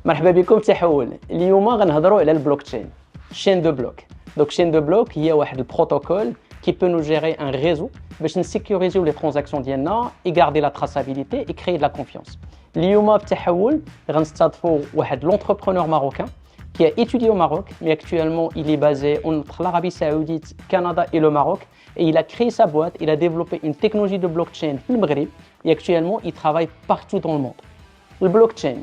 مرحبا بكم تحول. اليوم غنهضروا على البلوك تشين chaîne de blocs. Donc chaîne de blocs هي واحد البروتوكول qui peut nous gérer un réseau باش نسيكوريزيو les transactions ديالنا et garder la traçabilité et créer de la confiance. اليوم في تحول غنستضيفوا واحد l'entrepreneur marocain qui a étudié au Maroc mais actuellement il est basé entre l'Arabie Saoudite, Canada et le Maroc et il a créé sa boîte, il a développé une technologie de blockchain في المغرب et actuellement il travaille partout dans le monde. Le blockchain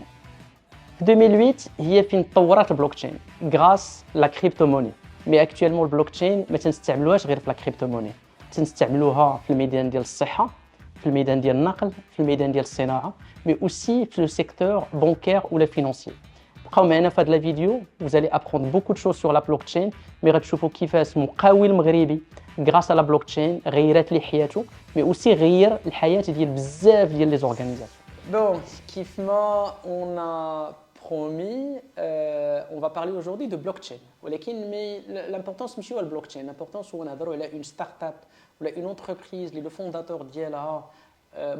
في 2008 هي فين تطورات البلوكتشين غراس لا كريبتوموني مي اكطوالمون البلوكتشين ما تنستعملوهاش غير في لا كريبتوموني تنستعملوها في الميدان ديال الصحه في الميدان ديال النقل في الميدان ديال الصناعه مي اوسي في لو سيكتور بانكير ولا فينانسيي بقاو معنا في هذا الفيديو vous allez apprendre beaucoup de choses sur la blockchain مي غتشوفوا كيفاش مقاول مغربي غراس على بلوكتشين غيرات ليه حياته مي اوسي غير الحياه ديال بزاف ديال لي زورغانيزاسيون. Donc, kiffement, on a promis, on va parler aujourd'hui de blockchain. Mais l'importance, monsieur, le blockchain, l'importance où on a une start-up, une entreprise, le fondateur d'ILA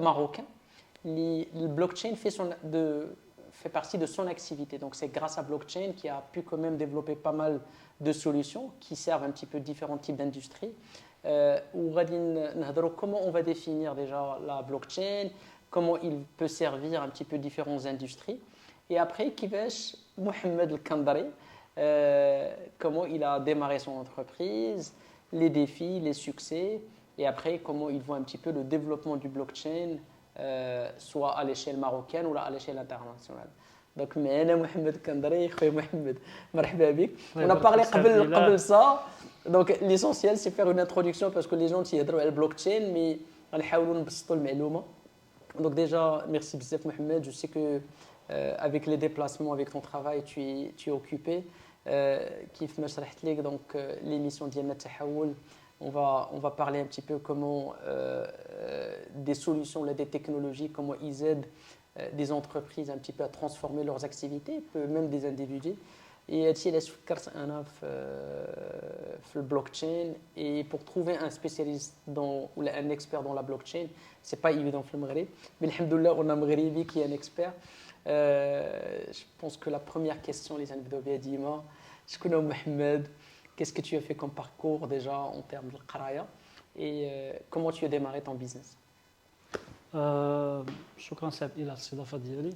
marocain, le blockchain fait partie de son activité. Donc, c'est grâce à blockchain qu'il a pu quand même développer pas mal de solutions qui servent un petit peu différents types d'industries. Comment on va définir déjà la blockchain, comment il peut servir un petit peu différentes industries. Et après, Kivesh Mohamed El-Kandari, comment il a démarré son entreprise, les défis, les succès, et après, comment il voit un petit peu le développement du blockchain, soit à l'échelle marocaine ou à l'échelle internationale. Donc, Mohamed El-Kandari, Mohamed, marhaba bik. On a parlé قبل ça. Donc, l'essentiel, c'est faire une introduction parce que les gens qui يهضروا على blockchain, mais غنحاولوا نبسطوا المعلومة. Donc déjà, merci Bzef Mohamed, je sais que avec les déplacements, avec ton travail, tu es occupé. Kif ma شرحت لك donc l'émission ديالنا تحول, on va parler un petit peu comment des solutions, des technologies, comment ils aident des entreprises un petit peu à transformer leurs activités, même des individus. Et هادشي علاش فكرت انا في البلوكتشين et pour trouver un spécialiste ou un expert dans la blockchain, c'est pas évident في المغرب, mais alhamdoulilah on a un مغربي qui est un expert. Je pense que la première question les نبداو بها ديما شكون هو محمد, qu'est-ce que tu as fait comme parcours déjà en termes de القرايه et comment tu as démarré ton business. شكرا سعد الى الاستضافه ديالي.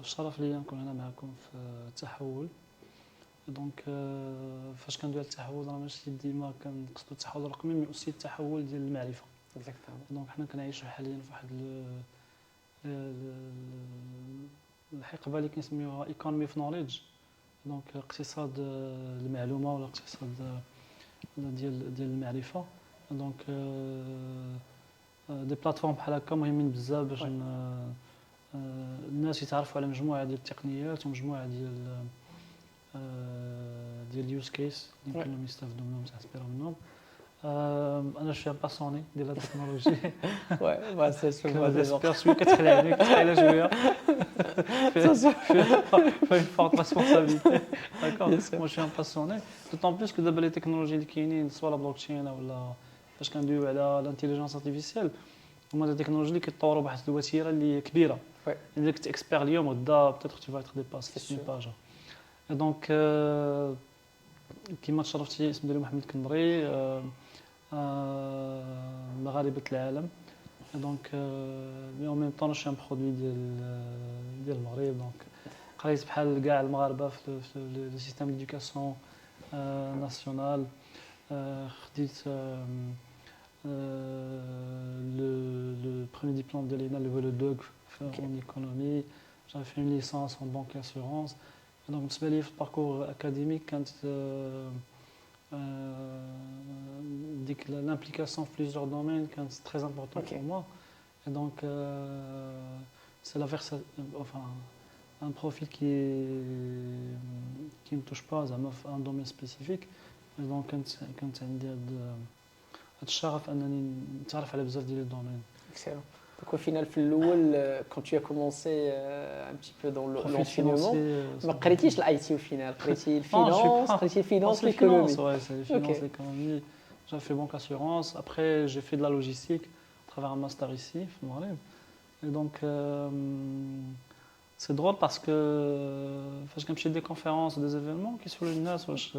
الشرف ليا نكون هنا معكم في التحول. دونك فاش كندوي على التحول راه ماشي ديما كنقصدوا التحول الرقمي مي اوسي التحول ديال المعرفه. دونك حنا كنعيشوا حاليا في واحد الحقبه اللي كنسميوها ايكونومي اوف نوليدج. دونك اقتصاد المعلومه ولا اقتصاد ديال المعرفه. دونك دي بلاتفورم بحال هكا مهمين بزاف باش الناس يتعرفوا على مجموعه ديال التقنيات ومجموعه ديال اليوز كيس اللي يمكنهم يستافدوا منهم ويستثمروا منهم. انا شويه باسوني ديال لا تكنولوجي. وي سي سو جيسبيغ شويه كتخلعني كتخيل شويه في فورت ريسبونسابيلتي. داكور مو شويه باسوني دوطون بليس كو دابا لي تكنولوجي اللي كاينين سوا لا بلوكتشين ولا فاش كندويو على الانتيليجنس ارتيفيسيال هما دي تكنولوجي اللي كيتطوروا بواحد الوتيره اللي كبيره. الا كنت اكسبير اليوم غدا بيتيتر تو فا تخ ديباس سي با جا. دونك كيما تشرفتي اسم ديالي محمد الكندري, مغاربه العالم. دونك مي اون ميم طون انا شي برودوي ديال المغرب. دونك قريت بحال كاع المغاربه في لو سيستيم ديدوكاسيون ناسيونال. خديت le premier diplôme de l'ENA, le vol 2 en économie. J'avais fait une licence en banque et assurance. Et donc, le parcours académique, quand l'implication de plusieurs domaines, c'est très important pour moi. Et donc, c'est un profil qui ne touche pas à un domaine spécifique. Et donc, quand الشغف انني نتعرف على بزاف ديال الدومين. Excellent. Donc au final في الاول quand tu as commencé un petit peu dans l'enseignement ما قريتيش الاي تي au final قريتي الفينانس قريتي الفينانس l'économie. Ouais, c'est les finances, l'économie. J'ai fait banque assurance, après j'ai fait de la logistique à travers un master ici au Maghreb. Et donc C'est drôle parce que فاش كنمشي des conférences des événements كيسولوا الناس واش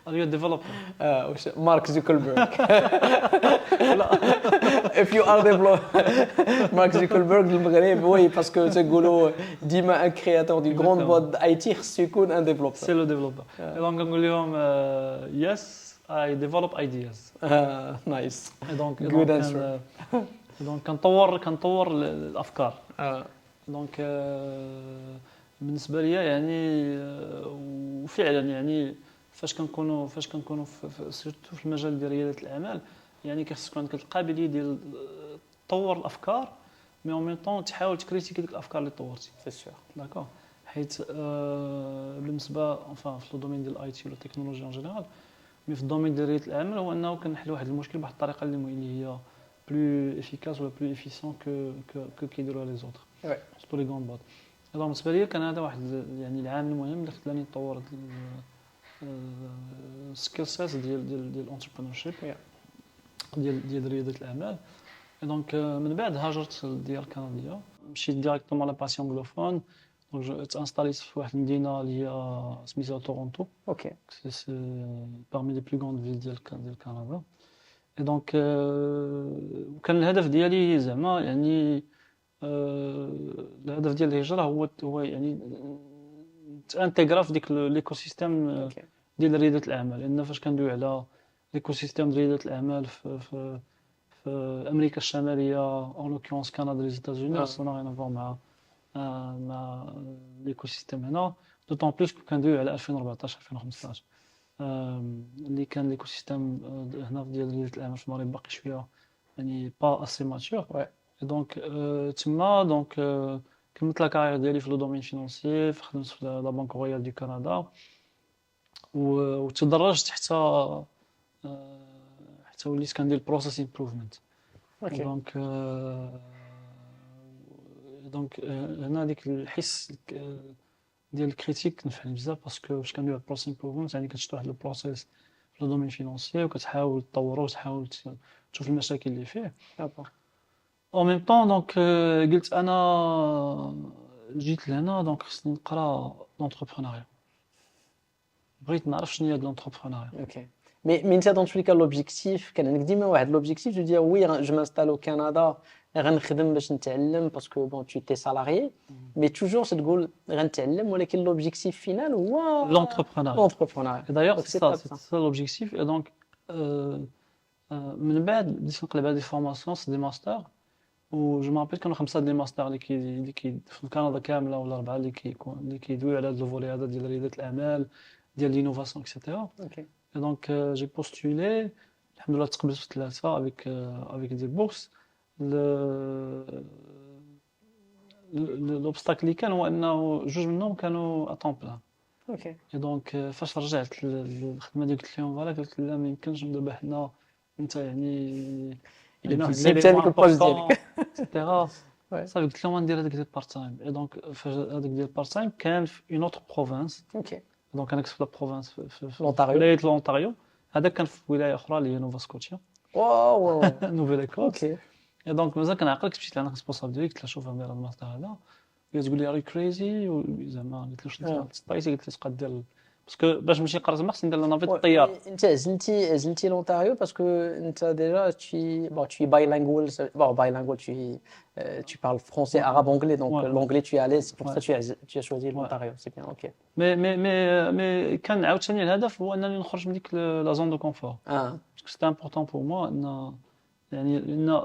are you a developer واش مارك زوكربيرغ if you are developer مارك زوكربيرغ المغرب وي باسكو تيقولوا ديما ان كرياتور دي غروند بواد اي تي خصو يكون ان ديفلوبر c'est le développeur donc كنقول لهم yes I develop ideas نايس good answer donc كنطور الافكار دونك بالنسبه ليا يعني وفعلا يعني فاش كنكونوا سيرتو في المجال ديال رياده الاعمال يعني كيخص يكون عندك القابليه ديال تطور الافكار مي اون ميم طون تحاول تكريتيكي ديك الافكار اللي طورتي سي سور داكوغ حيت بالنسبه في الدومين ديال الاي تي ولا التكنولوجيا اون جينيرال مي في الدومين ديال رياده الاعمال هو انه كنحل واحد المشكل بواحد الطريقه اللي هي بلو افيكاس ولا بلو افيسيون كو كيديروها لي زوتر سورتو لي غون بوت دونك بالنسبه ليا كان هذا واحد يعني العامل المهم اللي خلاني نطور السكيل سيت ديال الانتربرونورشيب ديال رياده الاعمال دونك من بعد هاجرت للديار الكنديه مشيت ديريكتومون لا باسي انغلوفون دونك تانستاليت في واحد المدينه اللي هي سميتها تورونتو اوكي سي بارمي لي بلو غروند فيل ديال كندا دونك كان الهدف ديالي زعما يعني الهدف ديال الهجره هو يعني تانتيغرا في ديك ليكو سيستيم ديال رياده الاعمال لان فاش كندوي على ليكو سيستيم ديال رياده الاعمال في امريكا الشماليه اون لوكونس كندا لي ايتازوني اصلا غير نفور مع ليكو سيستيم هنا دوطون بليس كندوي على 2014 2015 اللي كان ليكو سيستيم هنا ديال رياده الاعمال في المغرب باقي شويه يعني با اسي ماتور دونك تما دونك كملت لا كارير ديالي في لو دومين فينانسي خدمت في لا بنك رويال دو كندا وتدرجت حتى وليت كندير بروسيس امبروفمنت دونك هنا ديك الحس ديال الكريتيك نفعني بزاف باسكو فاش كندير بروسيس امبروفمنت يعني كتشد واحد البروسيس في لو دومين فينانسي وكتحاول تطورو وتحاول تشوف المشاكل اللي فيه اون ميم طون دونك قلت انا جيت لهنا دونك خصني نقرا لونتربرونيا بغيت نعرف شنو هي لونتربرونيا اوكي مي انت دون tous les cas l'objectif كان عندك ديما واحد l'objectif de dire oui je m'installe au Canada غنخدم باش نتعلم باسكو بون tu étais salarié mais toujours تقول غنتعلم ولكن l'objectif final هو l'entrepreneuriat d'ailleurs c'est ça l'objectif et donc من بعد بديت نقلب على دي فورماسيون سي دي ماستر و جو مابيل كانوا 5 دي ماستر اللي في كندا كامله ولا 4 اللي كيدويو على هذا الفولي هذا ديال رياده الاعمال ديال لينوفاسيون اكسيتيرا دونك جي بوستولي الحمد لله تقبلت في 3 افيك دي بورس l'obstacle اللي كان هو انه جوج منهم كانوا اطون بلان اوكي دونك فاش رجعت للخدمه ديال قلت لهم فوالا قلت لا ما يمكنش دابا حنا انت يعني زيد ثاني الباج ديالك اكسيتيرا صافي قلت لهم ندير هذاك ديال بارت تايم دونك فاش هذاك ديال بارت تايم كان في اون اوتر بروفانس اوكي دونك انا كنت في لا بروفانس في لونتاريو لونتاريو هذا كان في ولايه اخرى اللي هي نوفا سكوتيا واو نوفيل ايكوس اوكي دونك مازال كنعقل كنت مشيت لعند الريسبونسابل ديالي قلت له شوف ندير هذا الماستر هذا تقول لي اري كريزي زعما قلت له شنو طايتي قلت له تقدر دير باسكو باش نمشي نقرا زعما خصني ندير نافيت الطيار انت عزلتي لونتاريو باسكو انت ديجا tu es bilingual bon bilingual tu parles français arabe anglais donc l'anglais tu es à l'aise c'est pour ça tu as choisi l'Ontario c'est bien ok مي كان عاوتاني الهدف هو انني نخرج من ديك لا زون دو كونفور باسكو سيتي امبورطون بور موا ان يعني لان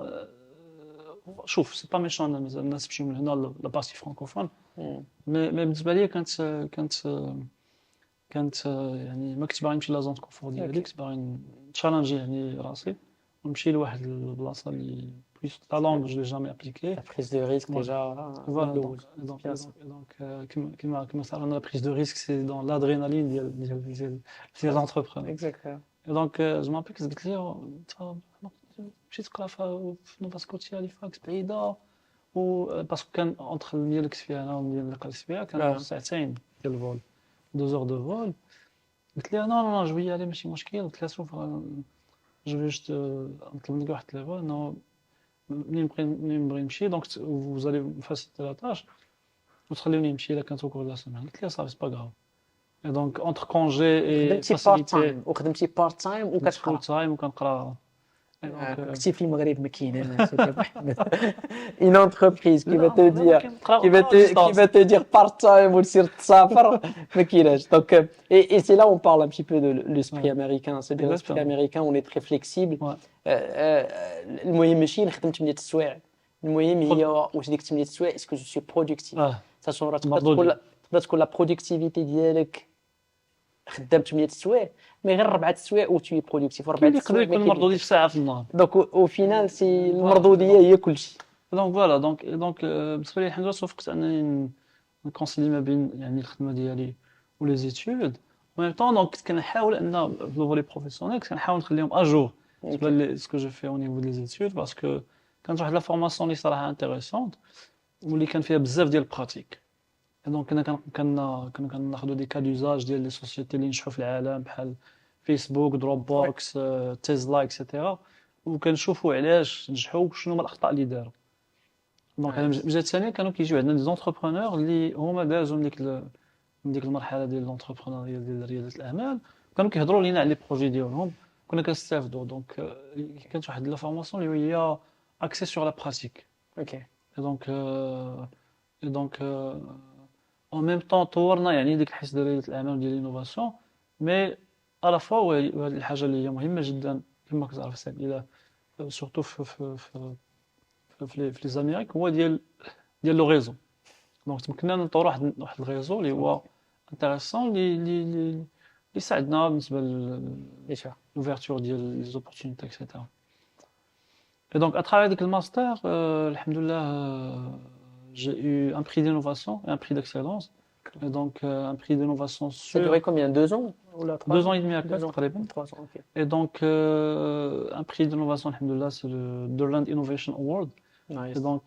شوف سي با ميشون الناس يمشيو من هنا لا بارتي فرانكوفون مي بالنسبه لي كانت يعني ما كنتش باغي نمشي لا زون كونفور ديالي كنت باغي نتشالنجي يعني راسي ونمشي لواحد البلاصه اللي بليس لا لونغ جو جامي ابليكي لا بريز دو ريسك ديجا دونك كما صار لا بريز دو ريسك سي دون لادرينالين ديال لونتربرونور اكزاكتلي دونك جو مابيل قلت لي مشيت تقرا في نوفا سكوتيا هاليفاكس بعيده و باسكو كان اونتر المدينه اللي كنت فيها انا والمدينه اللي قريت فيها كان ساعتين ديال الفول 2 heures de vol قلت لها نو جو وي علي ماشي مشكل قلت لها شوف جو في جوست نطلب منك واحد ليفول نو منين بغي نمشي دونك فوزالي فاسيليتي لا طاش وتخليوني نمشي الا كانت كور لا سيمين قلت لها صافي سبا غاف اي دونك اونتر كونجي اي خدمتي بارت تايم وخدمتي بارت تايم وكتقرا فول تايم وكنقرا كنتي في المغرب ما كاين انا سيدي أبو احمد اون انتربريز كي لا فا تو دابا دير كنقرا qui va te dire part-time ou le تسافر ما كايناش donc et c'est là on parle un petit peu de l'esprit américain c'est-à-dire l'esprit américain on est très flexible المهم ماشي نخدم 8 السوايع المهم هي واش ديك 8 السوايع اسكو جو سوي برودكتيف ساشون راه تقدر تكون لا برودكتيفيتي ديالك خدام 8 السوايع مي غير 4 السوايع و تو برودكتيف 4 يقدر يكون مردودي في ساعه في النهار دونك او فينال سي المردوديه هي كلشي دونك فوالا دونك بالنسبه لي الحمد لله توفقت انني نكونسيلي ما بين يعني الخدمه ديالي ولي زيتود وميم طون دونك كنت كنحاول ان في لو فولي بروفيسيونيل كنحاول نخليهم اجور بالنسبه لي سكو جو في او نيفو دي زيتود باسكو كانت واحد لا فورماسيون اللي صراحه انتريسونت واللي كان فيها بزاف ديال البراتيك دونك كنا كناخذوا دي كا دوزاج ديال لي سوسيتي اللي نجحوا في العالم بحال فيسبوك دروب بوكس تيزلا اكسيتيرا وكنشوفوا علاش نجحوا وشنو هما الاخطاء اللي داروا دونك انا جات ثانيه كانوا كيجيو عندنا دي زونتربرونور اللي هما دازوا من ديك المرحله ديال لونتربرونور ديال رياده الاعمال كانوا كيهضروا لينا على لي بروجي ديالهم كنا كنستافدوا دونك كانت واحد لا فورماسيون اللي هي اكسي سور لا براتيك اوكي دونك en même temps طورنا يعني ديك الحس ديال رياده الاعمال ديال الانوفاسيون مي على فوا وهذه الحاجه اللي هي مهمه جدا كما كتعرف سعد الى سورتو في لي زاميريك هو ديال لو ريزو دونك تمكننا نطوروا واحد الريزو اللي هو انتريسون اللي يساعدنا بالنسبه للوفيرتور ديال لي زوبورتونيتي اكسيتيرا et donc à travers ديك الماستر الحمد لله j'ai eu un prix d'innovation et un prix d'excellence. Et donc, un prix d'innovation sur... Ça a duré combien? 2 ans ou là, 2 ans et demi à 3 ans. 3 ans, ok. Et donc, un prix d'innovation, alhamdoulilah, c'est le Durland Innovation Award. Nice. Et donc,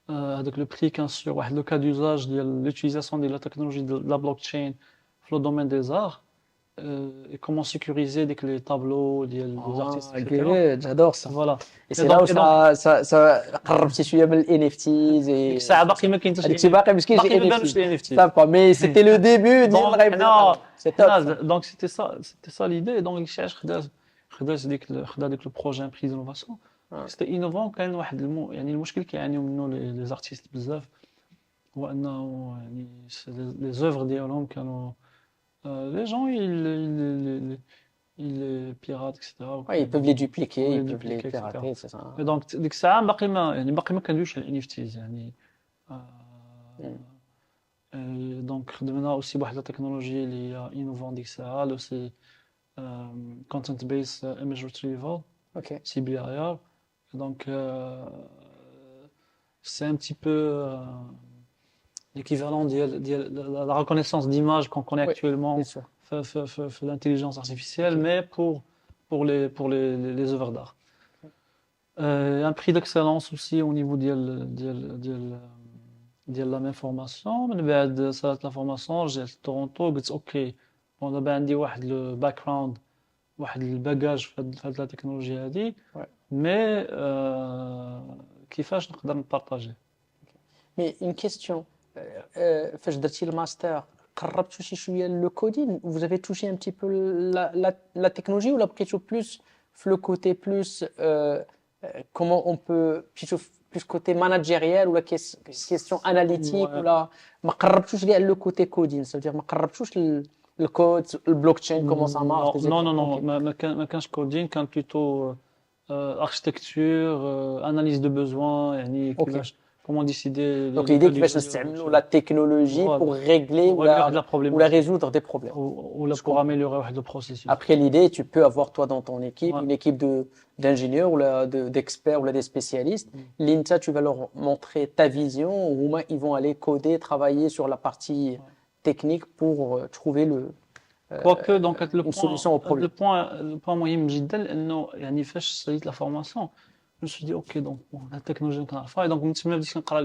avec le prix qui est sur le cas d'usage de l'utilisation de la technologie de la blockchain dans le domaine des arts. Et comment sécuriser dès que les tableaux des artistes good, j'adore ça. Voilà. Et c'est là où ça قربتي شويه من الNFTs et الساعه باقي ما كاينش هادشي باقي مسكين باقي ما NFT. بانش لي NFT. Sympa, mais c'était le début ديال الغيب. C'est top. Donc c'était ça l'idée donc الشاش خدا ديك لو بروجي ان بري d'innovation. C'était innovant كان واحد يعني المشكل كيعانيو منه لي زارتيست بزاف هو انه يعني لي زوفر ديالهم كانوا les gens, ils piratent, etc. Ouais, ils peuvent les dupliquer, ils peuvent les pirater, c'est ça. Et donc, ديك الساعة باقي ما كندويش على ال NFTs يعني. دونك خدمنا aussi بواحد لا تكنولوجيا اللي هي innovant ديك الساعة اللي سي content based image retrieval. OK. CBIR. Donc c'est un petit peu l'équivalent de la reconnaissance d'image qu'on connaît actuellement في l'intelligence artificielle, mais pour les œuvres d'art. Un prix d'excellence aussi au niveau de la même formation. من بعد صارت la formation جيت لتورونتو قلت اوكي بون دابا عندي واحد لو باك جراوند واحد الباجاج في هاد لا تكنولوجيا هادي مي كيفاش نقدر نبارطاجي. مي اون كيستيون فاش درتي الماستر قربتوا شي شويه لو كودين vous avez touché un petit peu la technologie ou la plutôt plus le côté plus comment on peut plus côté managériel ou la question analytique ou la ما قربتوش كاع le côté coding ça veut dire ما قربتوش الكود البلوكتشين comment ça marche non ما كانش كودين كان plutôt architecture analyse de besoin يعني كيفاش comment décider. Donc l'idée كيفاش نستعملوا la technologie pour régler ou la résoudre des problèmes. Ou pour améliorer le processus. Après l'idée, tu peux avoir toi dans ton équipe une équipe d'ingénieurs ou d'experts ou des spécialistes. L'INTA, tu vas leur montrer ta vision ou ils vont aller coder, travailler sur la partie technique pour trouver quoique donc une solution au problème. Le point مهم جدا لانه يعني فاش ساليت لا فورماسيون je me suis dit ok donc la technologie كنعرفها donc من تما بديت كنقرا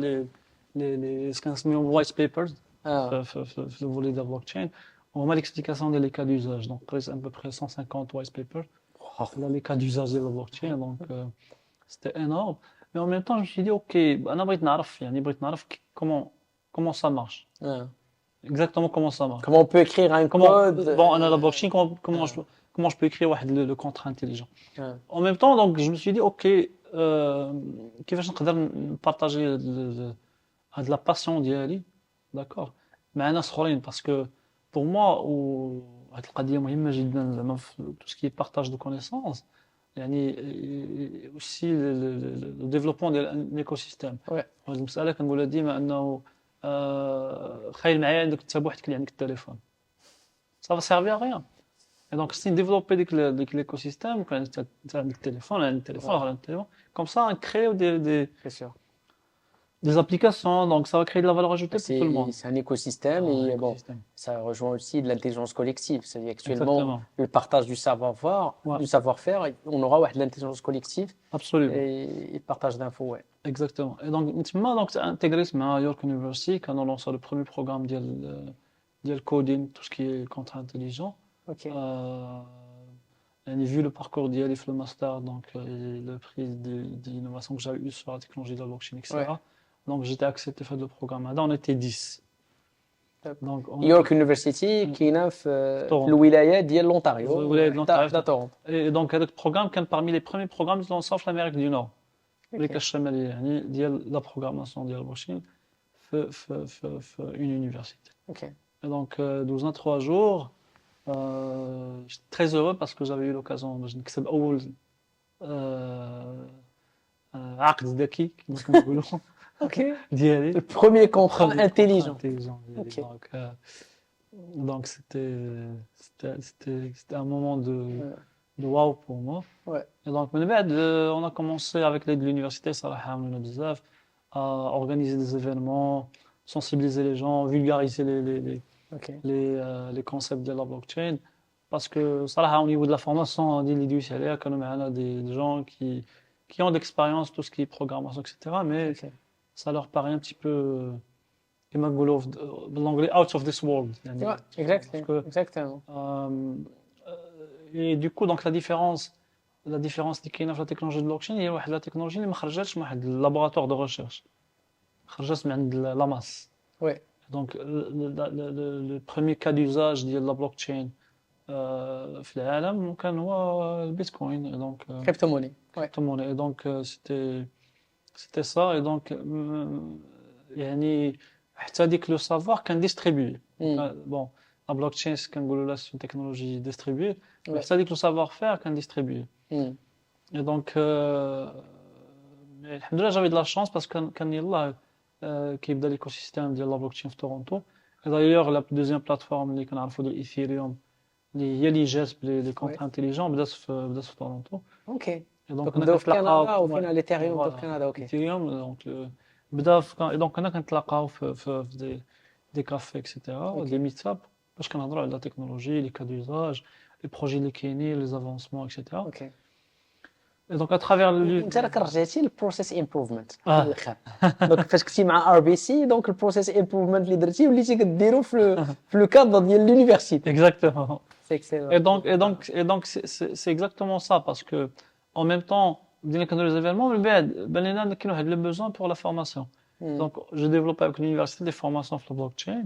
لي كنسميهم وايت بيبرز في لو فولي ديال بلوكتشين وهما ليكسبليكاسيون ديال لي كا دوزاج دونك قريت ان بو 150 وايت بيبر على لي كا دوزاج ديال البلوكتشين دونك سيتي انورم Mais en même temps, je me suis dit, OK, أنا بغيت نعرف يعني بغيت نعرف comment ça marche. Ah. Exactement comment ça marche. Comment on peut écrire un Comment, code bon, أنا la blockchain, comment je peux écrire واحد le contrat intelligent. Ah. En même temps, donc, je me suis dit, OK, كيفاش نقدر نبارطاجي هاد la passion ديالي, d'accord, مع ناس اخرين, parce que pour moi هاد القضية مهمة جدا زعما في tout ce qui est partage de connaissances, يعني aussi le développement ديال l'écosystème. Ouais. هاد المسألة كنقولها ديما أنه تخيل معايا عندك انت بوحدك اللي عندك التليفون, ça va servir à rien. Et donc, si on développe l'écosystème, quand tu as le téléphone, un téléphone, un téléphone, comme ça, on crée C'est sûr. des applications, donc ça va créer de la valeur ajoutée pour tout le monde. C'est un écosystème et bon, Écosystème. ça rejoint aussi de l'intelligence collective. C'est-à-dire actuellement Exactement. le partage du savoir-faire, Ouais. du savoir-faire, on aura ouais, de l'intelligence collective Absolument. et partage d'infos. Ouais. Exactement. Et donc, donc c'est intégré à York University, quand on lance le premier programme de coding, tout ce qui est contrat intelligent. Ok. Vu le parcours d'IA, le master, donc le prix d'innovation que j'ai eu sur la technologie de la blockchain, etc. Ouais. Donc j'étais accepté à faire le programme. Là, on était 10. Donc, York University qui est في الولاية ديال l'Ontario. الولاية de l'Ontario. تاع Toronto. Et donc هذاك البروغرام كان parmi les premiers programmes qui lancés في l'Amérique du Nord. أمريكا Ok. الشمالية يعني ديال la programmation ديال البلوكشين في une université. Ok. Et donc 12 ans, 3 jours. J'étais très heureux parce que j'avais eu l'occasion de نكسب أول عقد ذكي كما كنقولوا Ok. ديالي. Le premier contrat Premier intelligent. contrat intelligent ديالي. Ok. Donc c'était un moment de waouh pour moi. Ouais. Et donc من بعد on a commencé avec l'aide de l'université صراحة عاونونا بزاف à organiser des événements, sensibiliser les gens, vulgariser Ok. les concepts de la blockchain. Parce que, صراحة, au niveau de la formation, كانوا معنا des gens qui ont d'expérience, tout ce qui est programmation, etc. Mais Ok. ça leur paraît un petit peu, كما نقولوا بالانglais, out of this world. يعني, Ouais, exactement. parce que, Exactement. et du coup, donc la différence اللي كاينه في la technologie de blockchain هي واحد la technologie اللي ما خرجتش من واحد laboratoire de recherche. خرجت من عند la masse. Ouais. Donc, le premier cas d'usage de la blockchain في العالم كان هو البيتكوين. Et donc, Crypto-monnaie. Ouais. crypto-monnaie. Et donc, c'était ça. Et donc, يعني حتى هذيك لو سافوار كان ديستريبيي. Bon, la blockchain c'est une technologie distribuée. Mais حتى هذيك لو سافوار فير كان ديستريبيي. Et donc, الحمد لله j'avais de la chance parce que كان يلاه كيبدا l'écosystème ديال la blockchain في Toronto. Et d'ailleurs, la deuxième plateforme اللي كنعرفوا ديال Ethereum اللي هي اللي جات لي كونت انتيليجون بدات في تورونتو. اوكي. دونك بداو في كندا وفينا ليثيريوم بداو في كندا. اوكي. ايثيريوم دونك بدا في دونك هنا كنتلاقاو في دي كافي اكسيتيرا دي ميت اب باش كنهضروا على التكنولوجي لي كا دوزاج لي بروجي اللي كاينين لي زافونسمون اكسيتيرا. اوكي. دونك اترافير انت راك رجعتي للبروسيس امبروفمنت الاخر. دونك فاش كنتي مع ار بي سي دونك البروسيس امبروفمنت اللي درتي وليتي كديرو في لو كادر ديال لونيفرسيتي. Exactement. C'est excellent. Et donc c'est exactement ça parce que en même temps بدينا كنديروا les événements من بعد بان لنا كاين واحد le besoin pour la formation. Donc j'ai développé avec l'université des formations sur la blockchain.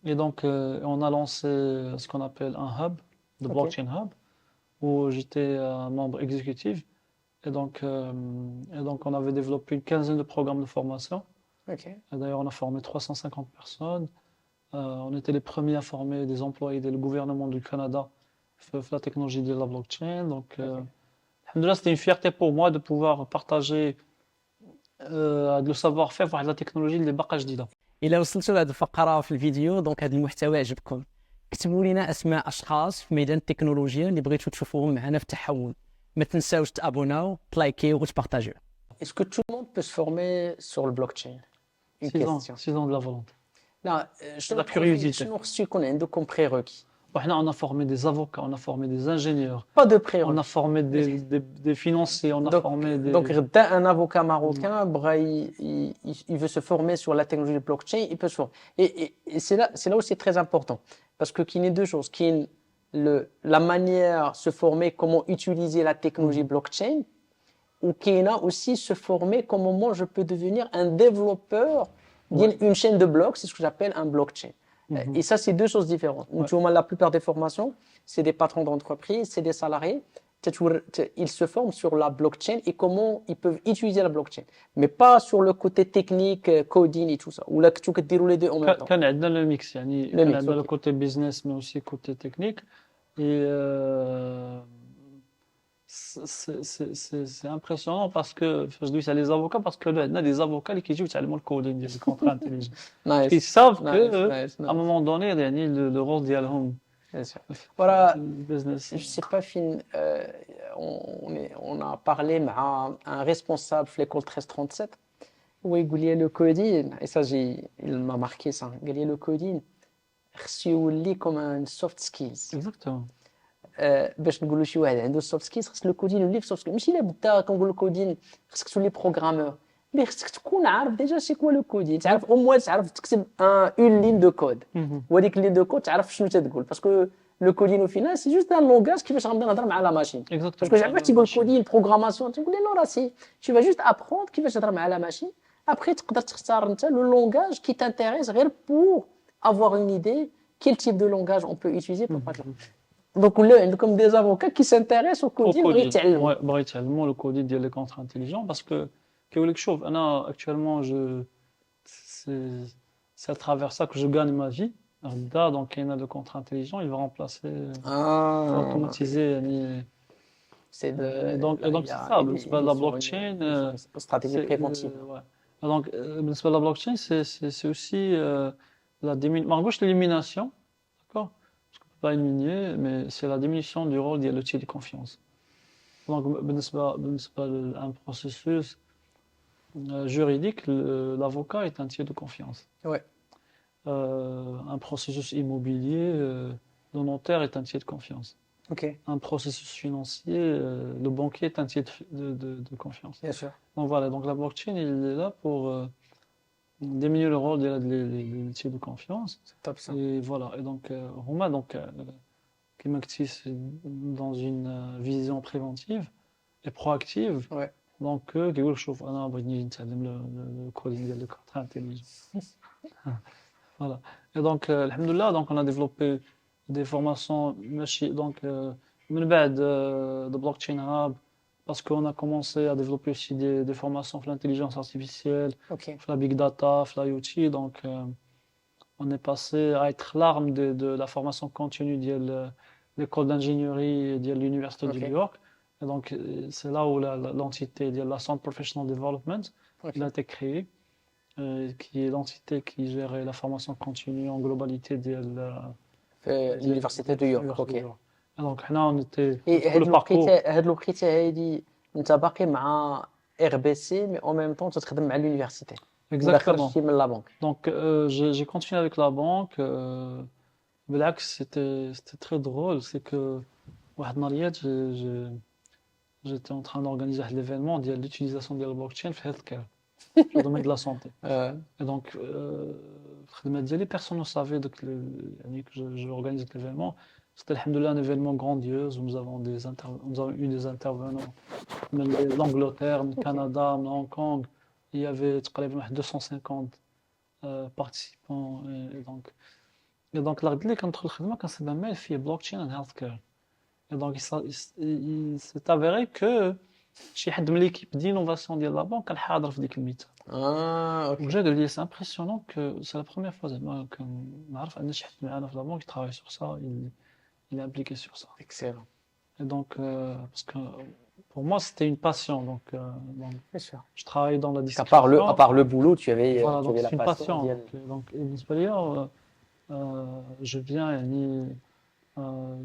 Et donc on a lancé ce qu'on appelle un hub, le blockchain hub, où j'étais un membre exécutif. Et donc on avait développé une quinzaine de programmes de formation. Okay. Et d'ailleurs on a formé 350 personnes. On était les premiers à former des employés du gouvernement du Canada sur la technologie de la blockchain. Donc, alhamdoulilah, c'était une fierté pour moi de pouvoir partager le savoir-faire pour la technologie اللي باقا جديدة. إلا وصلتوا لهذه الفقرة في الفيديو دونك هذا المحتوى عجبكم كتبوا لنا أسماء أشخاص في ميدان التكنولوجيا اللي بغيتوا تشوفوهم معنا في التحول. ما تنساوش تابوناو تلايكيو وتبارطاجيو. Est-ce que tout le monde peut se former sur le blockchain? Une question. 6 ans de la volonté. لا La curiosité. شنو خصو يكون عنده كوم بريروكي؟ On a formé des avocats, on a formé des ingénieurs, Pas de prérequis. on a formé des financiers, on a formé des... Donc, un avocat marocain, il veut se former sur la technologie blockchain, il peut se former. Et c'est là où c'est très important. Parce que qu'il y a deux choses. Qu'il y a la manière de se former, comment utiliser la technologie blockchain, ou qui a aussi se former comment je peux devenir un développeur d'une chaîne de blocs, c'est ce que j'appelle un blockchain. Et ça, c'est deux choses différentes. La plupart des formations, c'est des patrons d'entreprise, c'est des salariés. Ils se forment sur la blockchain et comment ils peuvent utiliser la blockchain. Mais pas sur le côté technique, coding et tout ça. Ou là, tu peux dérouler les deux en même temps. كان عندنا le mix يعني Le كان mix, عندنا le ok. côté business mais aussi côté technique et c'est impressionnant parce que je dis ça les avocats parce que là, on a des avocats qui jouent le coding des contrats intelligents. Parce qu'ils Nice. savent Nice, que nice, à un nice. moment donné يعني le rôle ديالهم Bien sûr. في Voilà, البزنس. je sais pas, on a parlé à un responsable de l'école 1337 où il dit le coding, et ça, il m'a marqué ça, il dit le coding, c'est comme un soft skills. Exactement. باش نقولوا شي واحد عنده سوفت سكيلز خص الكودين يولي في سوفت سكيلز ماشي الا بدا كنقول الكودين خصك تولي بروغرامور مي خصك تكون عارف ديجا سي كوا لو كودين تعرف او موان تعرف تكتب اون لين دو كود وهذيك لين دو كود تعرف شنو تتقول باسكو لو كودين او فينال سي جوست ان لونغاج كيفاش غنبدا نهضر مع لا ماشين باسكو زعما تيقول كودين بروغراماسيون تقول لي نو راه سي tu vas juste apprendre كيفاش تهضر مع لا ماشين après تقدر تختار انت لو لونغاج qui t'intéresse غير pour avoir une idée quel type de langage on peut utiliser pour parler. Donc, comme des avocats qui s'intéressent au coding, بغا يتعلموا le coding ديال les contrats intelligents parce que كيقول لك شوف انا actuellement c'est à travers ça que je gagne ma vie. غدا donc كاين le contrat intelligent il va remplacer automatiser يعني c'est de donc c'est ça بالنسبه la blockchain stratégie préventive. ouais. Donc بالنسبه la blockchain c'est aussi la l'élimination, d'accord? Pas éliminer, mais c'est la diminution du rôle de l'outil de confiance. Donc, un processus juridique, l'avocat est un tiers de confiance. Ouais. Un processus immobilier, le notaire est un tiers de confiance. Okay. Un processus financier, le banquier est un tiers de confiance. Bien sûr. Donc voilà, donc la blockchain, il est là pour diminuer le rôle de l'outil de confiance. C'est top ça. Et voilà, et donc, Roma, donc, Kimaktis dans une vision préventive et proactive. Ouais. Donc, كيقول شوف أنا بغيت نتعلم le coding ديال le contrat intelligent. Voilà. Et donc, alhamdoulilah, donc on a développé des formations donc من بعد de blockchain hub parce qu'on a commencé à développer aussi des formations sur l'intelligence artificielle, Okay. sur la big data, sur l'IoT. Donc, on est passé à être l'arme de la formation continue de l'école d'ingénierie de l'université de New York. Et donc, c'est là où l'entité de la Centre Professional Development il a été créée, qui est l'entité qui gérait la formation continue en globalité de l'université de York. Ok. Et donc, là, on était pour le parcours. هاد الوقيته هادي انت باقي مع RBC mais en même temps tu تخدم مع l'université. Exactement. من la banque. Donc, j'ai continué avec la banque. بالعكس, c'était très drôle. C'est que واحد النهار j'étais en train d'organiser un événement de l'utilisation de la blockchain في healthcare, dans le domaine de la santé. Et donc, personne ne savait que j'organise l'événement. C'était alhamdoulilah un événement grandiose où nous avons eu des intervenants de l'Angleterre, du Canada, de Hong Kong. Il y avait 250 participants. Et donc, la réalité, quand on s'est mis sur blockchain and healthcare. Et donc, il s'est avéré que شي حد من l'équipe d'innovation de la banque كان حاضر في ديك الميتة. Ok. C'est impressionnant que c'est la première fois que نعرف أن شي حد معنا في la banque qui travaille sur ça, il est impliqué sur ça. Excellent. Et donc, parce que pour moi, c'était une passion. Donc, Bien sûr. je travaille dans la distribution. À part le boulot, tu avais c'est une la passion. Donc, je viens et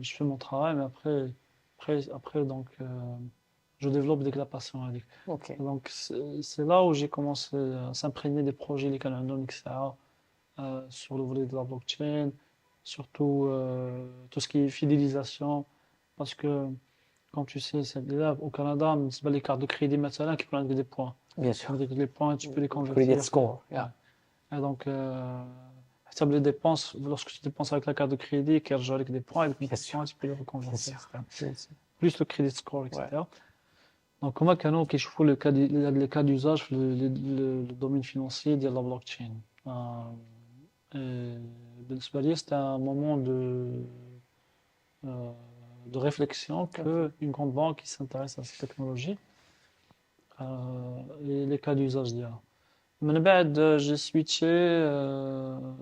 je fais mon travail, mais après donc, je développe dès que la passion. Okay. Donc, c'est là où j'ai commencé à s'imprégner des projets, les canons, etc., sur le volet de la blockchain, surtout tout ce qui est fidélisation, parce que, comme tu sais, là, au Canada, les cartes de crédit maintenant qui prennent des points. Bien sûr. Avec les points, tu peux les convertir. Credit score. Yeah. Et donc, les dépenses, lorsque tu dépenses avec la carte de crédit, qui a avec des points, et puis tu peux les reconvertir. Plus le credit score, etc. Ouais. Donc, comment كانوا كيشوفوا les cas d'usage في le domaine financier de la blockchain. بالنسبة لي, c'était un moment euh, de réflexion qu'une grande banque qui s'intéresse à cette technologie et les cas d'usage d'IA. من بعد, j'ai switché,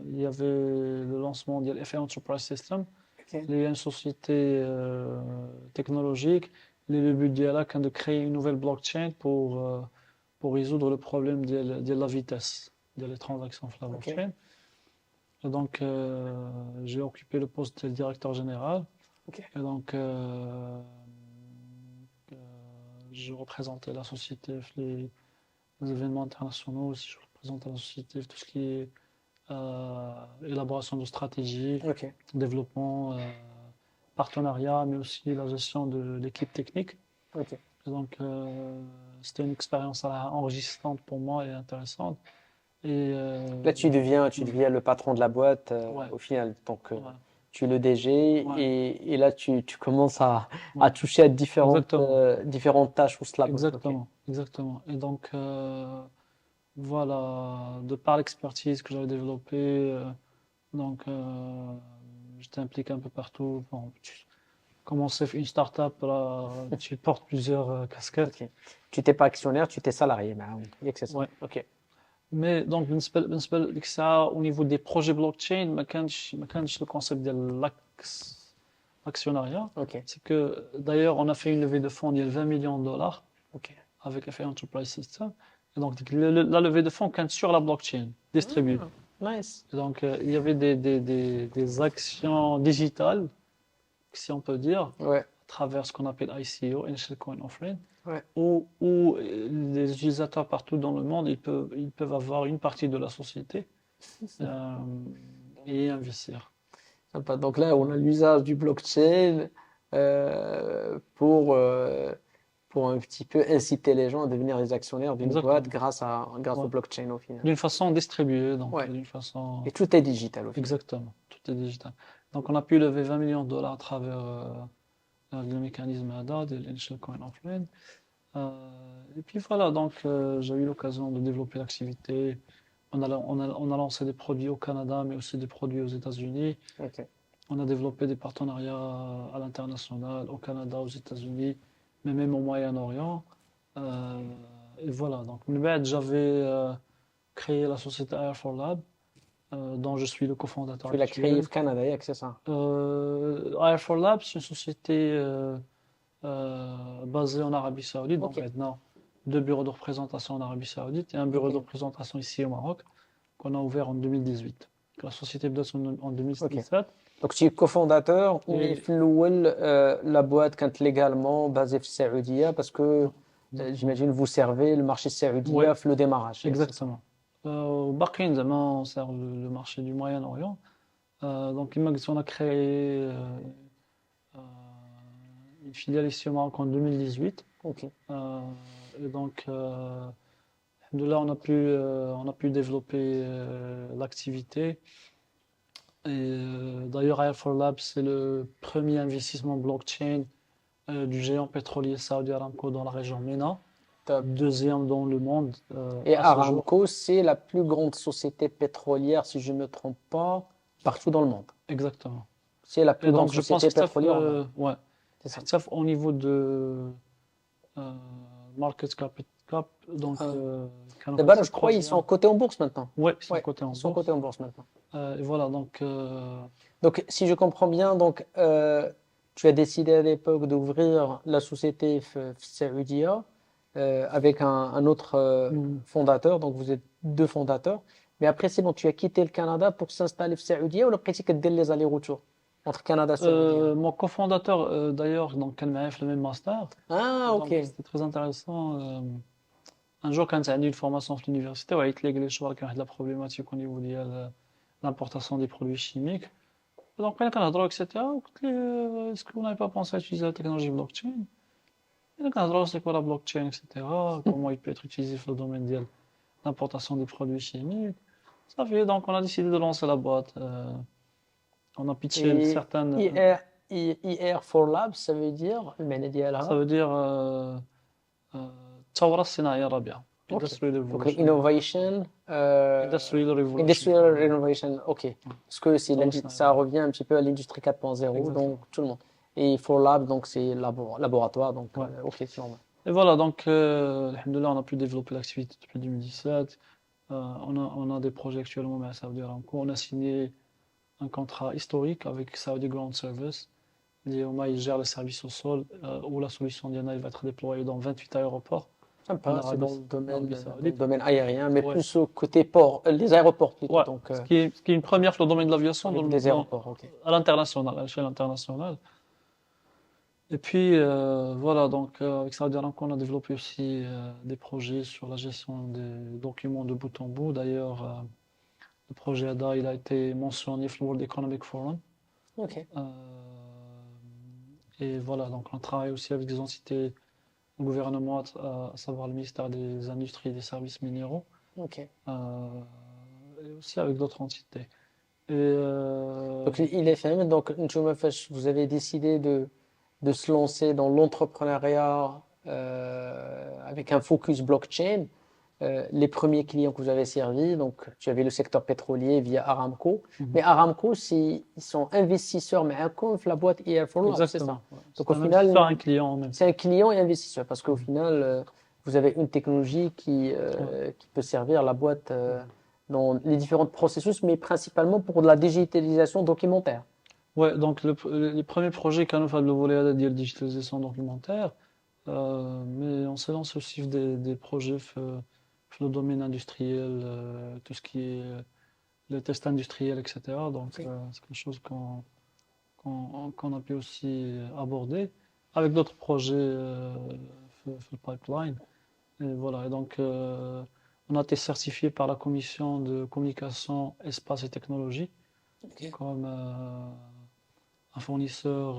il y avait le lancement de FA Enterprise System, il y a une société technologique. Le but d'IA est de créer une nouvelle blockchain pour résoudre le problème de la vitesse des transactions sur la blockchain. Et donc, j'ai occupé le poste de directeur général. Et donc, je représentais la société, les événements internationaux aussi. Je représentais la société, tout ce qui est élaboration de stratégie, développement, partenariat, mais aussi la gestion de l'équipe technique. Et donc, c'était une expérience enrichissante pour moi et intéressante. Et, là, tu deviens le patron de la boîte au final. Donc, tu es le DG et là, tu commences à toucher à différentes tâches au Slack. Exactement. Et donc, voilà, de par l'expertise que j'avais développée, donc, j'étais impliqué un peu partout. Bon, commencer une start-up, tu portes plusieurs casquettes. Tu n'étais pas actionnaire, tu étais salarié. C'est ça. Mais donc, بالنسبة لك au niveau des projets blockchain, ما كانش le concept de l'actionnariat. C'est que d'ailleurs, on a fait une levée de fonds il y a 20 millions de dollars avec FA Enterprise System. Et donc, la levée de fonds est sur la blockchain, distribuée. Nice. Et donc, il y avait des actions digitales, si on peut dire, à travers ce qu'on appelle ICO, Initial Coin Offering, où les utilisateurs partout dans le monde, ils peuvent avoir une partie de la société et investir. Sympa. Donc là, on a l'usage du blockchain pour un petit peu inciter les gens à devenir des actionnaires d'une boîte grâce au blockchain au final. D'une façon distribuée, donc d'une façon... Et tout est digital au final. Exactement, tout est digital. Donc on a pu lever 20 millions de dollars à travers le mécanisme ADA, de l'Initial Coin Offering. Et puis voilà, donc j'ai eu l'occasion de développer l'activité. On a lancé des produits au Canada, mais aussi des produits aux États-Unis. On a développé des partenariats à l'international, au Canada, aux États-Unis, mais même au Moyen-Orient. Et voilà, donc j'avais créé la société Air4 Lab, dont je suis le cofondateur. Tu l'as créée au Canada, c'est ça? Air4 Lab, c'est une société basée en Arabie Saoudite, donc maintenant 2 bureaux de représentation en Arabie Saoudite et un bureau de représentation ici au Maroc, qu'on a ouvert en 2018. La société date en 2017. Donc tu es cofondateur ou la boîte quand légalement basée en Saoudie parce que j'imagine vous servez le marché saoudien le démarrage. Exactement. Au Bahreïn, on sert le marché du Moyen-Orient. Donc on a créé une filiale ici au Maroc en 2018. Et donc de là, on a pu développer l'activité. Et d'ailleurs, Air4 Labs, c'est le premier investissement blockchain du géant pétrolier Saudi Aramco dans la région MENA, deuxième dans le monde. Et Aramco, c'est la plus grande société pétrolière, si je ne me trompe pas, partout dans le monde. Exactement. C'est la plus grande société pétrolière. Ouais. C'est ça au niveau de market cap. Donc, d'abord, je crois qu'ils sont cotés en bourse maintenant. Oui, ils sont cotés en bourse maintenant. Et voilà, donc, si je comprends bien, donc, tu as décidé à l'époque d'ouvrir la société Saoudia avec un autre fondateur, donc vous êtes 2 fondateurs. Mais après, c'est bon, tu as quitté le Canada pour s'installer en Saoudia ou le pratique de les allers-retours entre Canada et Saoudia? Mon cofondateur, d'ailleurs, donc, elle m'a fait le même master. Ah, ok. C'était très intéressant. Un jour, quand j'ai eu une formation à l'université, il y a eu la problématique au niveau de l'importation des produits chimiques. Donc, quand on a droit, etc., est-ce que vous n'avez pas pensé à utiliser la technologie blockchain? Et quand on a droit, c'est quoi la blockchain, etc., comment il peut être utilisé dans le domaine de l'importation des produits chimiques. Ça fait, donc, on a décidé de lancer la boîte. On a pitché certaines... IR4 Labs, ça veut dire? Ça veut dire الثورة الصناعية الرابعة. Ok. Industrial Donc, Revolution. innovation, Industrial Revolution. industrial innovation, ok. Parce que Thorsten, ça revient un petit peu à l'industrie 4.0, Exactement. donc tout le monde. Et for lab, donc c'est laboratoire, donc Ouais. ok, c'est normal. Et voilà, donc, alhamdoulilah, on a pu développer l'activité depuis 2017. On a des projets actuellement avec Saudi Aramco. On a signé un contrat historique avec Saudi Ground Service. Ils gèrent le service au sol, où la solution Diana elle va être déployée dans 28 aéroports en Sympa, c'est Arabie, dans en Arabie le Saoudite. domaine aérien, mais Ouais. plus au côté port, les aéroports plutôt, Ouais, donc ce qui est une première sur le domaine de l'aviation avec des aéroports, ok. à l'international, à l'échelle internationale. Et puis voilà, donc avec Saudi Aramco, on a développé aussi des projets sur la gestion des documents de bout en bout. D'ailleurs, le projet ADA, il a été mentionné au World Economic Forum. Ok, Euh, et voilà, donc on travaille aussi avec des entités du gouvernement, à savoir le ministère des Industries et des Services minéraux, ok. et aussi avec d'autres entités. Et Donc il est fait, donc Nchouma Fash, vous avez décidé de se lancer dans l'entrepreneuriat avec un focus blockchain. Les premiers clients que vous avez servis, donc tu avais le secteur pétrolier via Aramco, mais Aramco, ils sont investisseurs, mais la boîte IR for Love, c'est ça. exactement. Ouais. Donc au C'est un investisseur, final, un client en même c'est temps. un client et investisseur, parce qu'au Mhm. final, vous avez une technologie Ouais. qui peut servir la boîte dans les différents processus, mais principalement pour de la digitalisation documentaire. Ouais, donc les premiers projets كانوا في هذا الvolet هذا ديال digitalisation documentaire, mais on se lance aussi des projets في le domaine industriel, tout ce qui est les tests industriels, etc. Donc Ok. c'est quelque chose qu'on a pu aussi aborder avec d'autres projets في le pipeline. Et voilà, et donc on a été certifié par la commission de communication, espace et technologie Ok. comme un fournisseur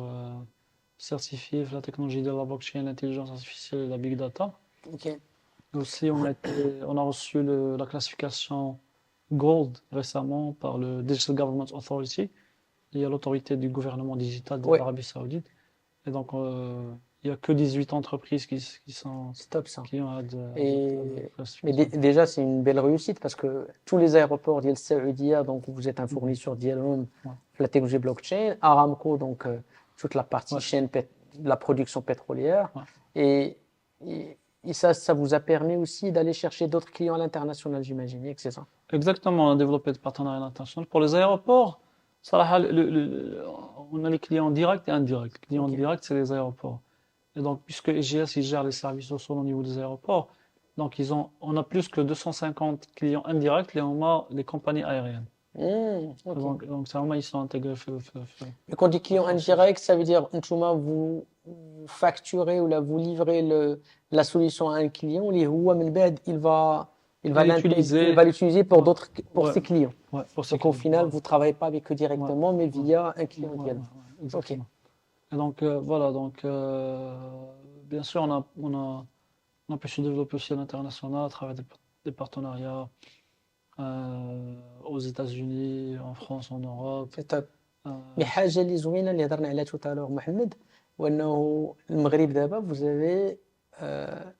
certifié pour la technologie de la blockchain, l'intelligence artificielle et la big data. Ok. Et aussi, on a reçu la classification Gold récemment par le Digital Government Authority, il y a l'autorité du gouvernement digital de Ouais, l'Arabie Saoudite. Et donc, il n'y a que 18 entreprises c'est top ça. qui ont Et, mais classification. déjà, c'est une belle réussite parce que tous les aéroports d'El Saoudia, donc vous êtes un Mhm. fournisseur d'Yalom, Ouais. la technologie blockchain, Aramco, donc toute la partie Ouais. chaîne de la production pétrolière. Ouais. Et, et ça vous a permis aussi d'aller chercher d'autres clients à l'international, j'imagine, que c'est ça. Exactement, on a développé des partenariats internationaux. Pour les aéroports, صراحة, on a les clients directs et indirects. Les clients Ok. directs, c'est les aéroports. Et donc, puisque EGS, ils gèrent les services au sol au niveau des aéroports, donc on a plus que 250 clients indirects, les compagnies aériennes. Ok. Donc c'est vraiment, ils sont intégrés. Et quand on dit client processus. indirect, ça veut dire, Nchouma, vous facturez ou là, vous livrez la solution à un client, Il va l'utiliser. il va l'utiliser pour Ouais, pour ouais, ses clients. ouais, pour ces Donc au clients. final, Voilà. vous ne travaillez pas avec eux Ouais, directement, mais ouais, via un ouais, client ouais, direct. ouais, Ok. exactement. Et donc voilà, donc bien sûr, on a pu se développer aussi à l'international à travers des partenariats aux États-Unis, en France, en Europe. C'est top. Euh, Mais حاجة اللي زوينة اللي هضرنا عليها tout à l'heure محمد وأنه المغرب دابا vous avez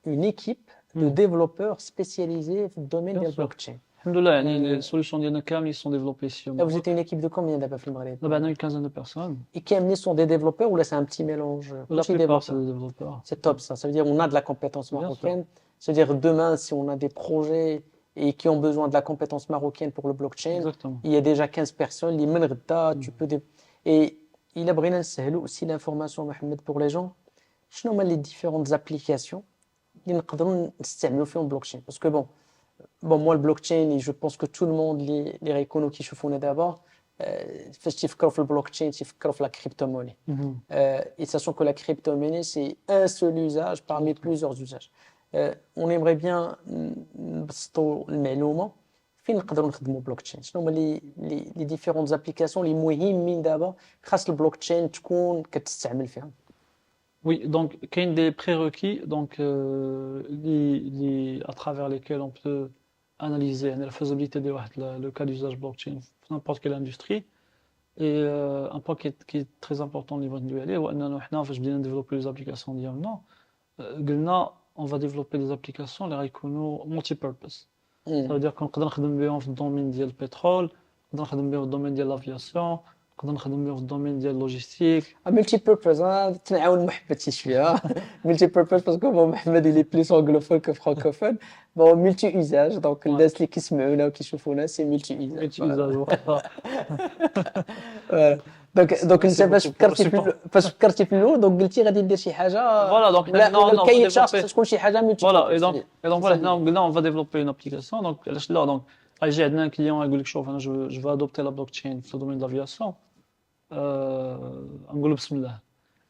une équipe de développeurs spécialisés في الدومين bien ديال sûr. البلوكتشين. Alhamdoulilah, يعني les solutions ديالنا كامل ils sont développées ici au Là, vous Maroc. êtes une équipe de combien d'abord في المغرب? Là, ben, on a une quinzaine de personnes. Et qui amenés sont des développeurs ou là c'est un petit mélange? La Petit plupart, c'est développeur. des développeurs. C'est top ça. Ça veut dire on a de la compétence Bien sûr. marocaine. C'est-à-dire demain, si on a des projets et qui ont besoin de la compétence marocaine pour le blockchain, Exactement. il y a déjà 15 personnes. Les من غدا, tu peux Et il a بغينا نسهلوا aussi l'information, Mohamed, pour les gens. شنو هما les différentes applications اللي نقدروا نستعملوا فيهم blockchain? Parce que moi, le blockchain, et je pense que tout le monde, les réconos qui se font d'abord, فاش تيفكروا في البلوكتشين تيفكروا في la crypto-monnaie. Mhm. Et sachant que la crypto-monnaie, c'est un seul usage parmi plusieurs usages. On aimerait bien نبسطوا المعلومة فين نقدروا نخدموا بلوكتشين شنو هما لي ديفيرونت ابليكاسيون اللي مهمين دابا خاص البلوكتشين تكون كتستعمل فيهم. Oui, donc, il y a des prérequis donc, à travers lesquels on peut analyser la faisabilité de le cas d'usage blockchain dans n'importe quelle industrie. Et un point qui est très important au niveau individuel, c'est que nous, quand nous développons les applications, on va développer des applications qui sont multi-purpose. Hmm. Ça veut dire qu'on peut travailler dans le domaine du pétrole, on peut travailler dans le domaine de l'aviation, on peut travailler dans le domaine de la logistique. Multi-purpose, hein, تنعاون محبتي شوية. Multi-purpose parce que bon, Mohamed il est plus anglophone que francophone. Bon, multi-usage, donc Ouais, الناس اللي كيسمعونا وكيشوفونا c'est multi-usage. Voilà. multi-usage, voilà. Voilà. Donc انت Merci باش beaucoup pour le فكرتي support. فاش فكرتي في الاول دونك قلتي غادي ندير شي حاجه Voilà, donc ولا non, on va الكاين شخص développer. تكون شي حاجه ملتي Voilà, بيربوز. et donc voilà, là, on va développer une application. Donc là, donc, j'ai un client qui dit je veux adopter la blockchain dans le domaine de l'aviation. On va bismillah.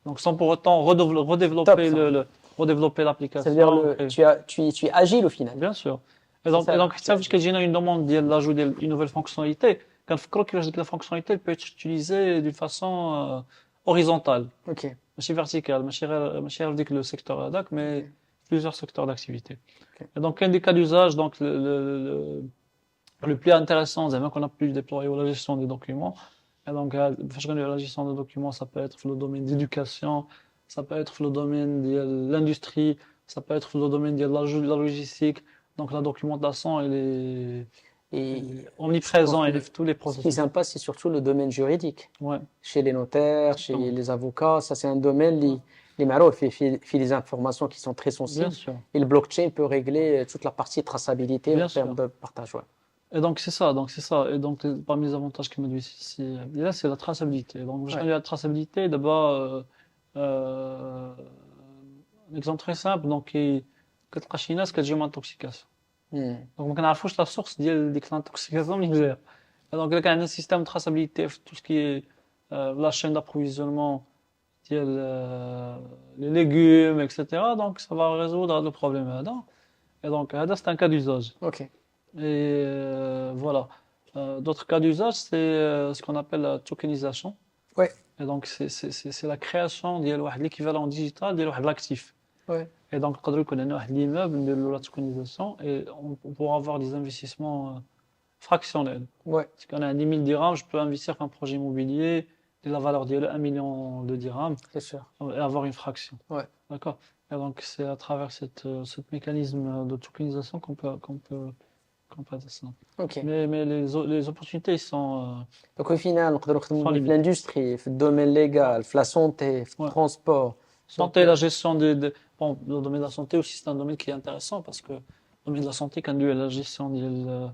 Donc sans pour autant Top redévelopper ça. redévelopper Ça veut dire l'application. tu es agile au final. Bien sûr. C'est Et ça. donc, ça veut dire qu'il y a une demande d'ajout d'une nouvelle fonctionnalité. Quand je crois que la fonctionnalité elle peut être utilisée d'une façon horizontale, Ok. pas verticale, pas dire que le secteur ADAC, mais plusieurs secteurs d'activité. Ok. Et donc, un des cas d'usage, donc le plus intéressant, c'est qu'on a pu déployer la gestion des documents. Et donc, la gestion des documents, ça peut être le domaine d'éducation, ça peut être le domaine de l'industrie, ça peut être le domaine de la logistique. Donc, la documentation, elle est Et omniprésente, elle que est tous les ce qui est processus. sympa, c'est surtout le domaine juridique. Ouais, Chez les notaires, chez exactement. les avocats, ça c'est un domaine les معروف fait des informations qui sont très Bien sensibles. sûr. Et le blockchain peut régler toute la partie traçabilité Bien en termes sûr. de partage. Ouais. Et donc, c'est ça, donc c'est ça. Et donc, parmi les avantages que me dit ici, là, c'est la traçabilité. Donc, je Ouais. la traçabilité, d'abord, un exemple très simple, donc, كتلقى شي ناس كتجيهم intoxication. Hmm. Donc, ما كنعرفوش لا سورس ديال ديك l'intoxication منين جايه. Et donc, là, كان un système de traçabilité في tout ce qui est la chaîne d'approvisionnement ديال les légumes, etc. Donc, ça va résoudre le problème هذا. Et donc, هذا c'est un cas d'usage. Ok. Et voilà. D'autres cas d'usage, c'est ce qu'on appelle la tokenisation. Ouais. Et donc, c'est la création de l'équivalent digital de l'actif. Ouais. Et donc, quand on a l'immeuble de la tokenisation, et on pourra avoir des investissements fractionnels. Ouais. Si on a 10 000 dirhams, je peux investir dans un projet immobilier de la valeur de 1 million de dirhams C'est sûr. et avoir une fraction. Ouais. D'accord? Et donc, c'est à travers ce mécanisme de tokenisation qu'on peut faire ça. Ok. Mais les opportunités sont. Donc au final, نقدروا نخدموا Sans في limite. l'industrie, في الدومين légal, في la santé, في le Ouais. transport. Santé, la gestion bon, le domaine de la santé aussi, c'est un domaine qui est intéressant parce que le domaine de la santé, quand lui, la gestion de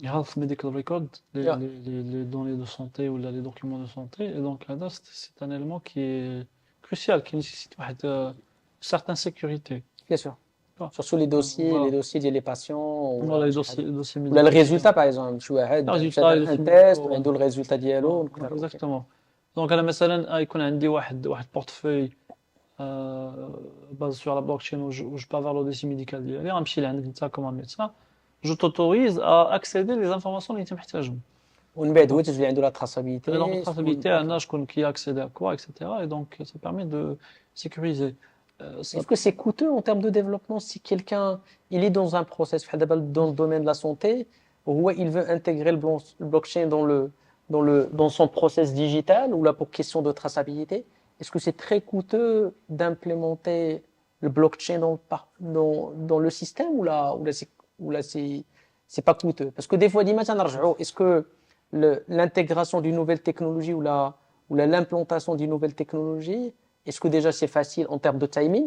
health medical record, Yeah. les données de santé ou les documents de santé. Et donc là, c'est un élément qui est crucial, qui nécessite une certaine sécurité. Bien sûr. Ah. Surtout les dossiers, Voilà. les dossiers des patients. Voilà, les dossiers ولا médicaux. الريزولتا باغ اكزومبل شي واحد Le résultat, شاد les ان dossiers تيست médicaux. وعنده الريزولتا ديالو نقدر أوكي. Exactement. Donc, انا مثلا يكون عندي واحد portefeuille basé sur la blockchain où je peux avoir le dossier médical ديالي غنمشي لعندك انت comme un médecin, je t'autorise à accéder les informations اللي انت محتاجهم. ومن بعد هو تولي عنده لا تراسابيليتي. Et donc, la traçabilité, un âge qui a accédé à quoi, etc. Et donc, ça permet de sécuriser. Est-ce que c'est coûteux en termes de développement si quelqu'un il est dans un process بحال دابا dans le domaine de la santé ou il veut intégrer le blockchain dans son process digital ou là pour question de traçabilité, est-ce que c'est très coûteux d'implémenter le blockchain dans le système ou là c'est pas coûteux parce que des fois ديما تنرجعوا est-ce que l'intégration d'une nouvelle technologie ou l'implantation d'une nouvelle technologie, est-ce que déjà c'est facile en termes de timing?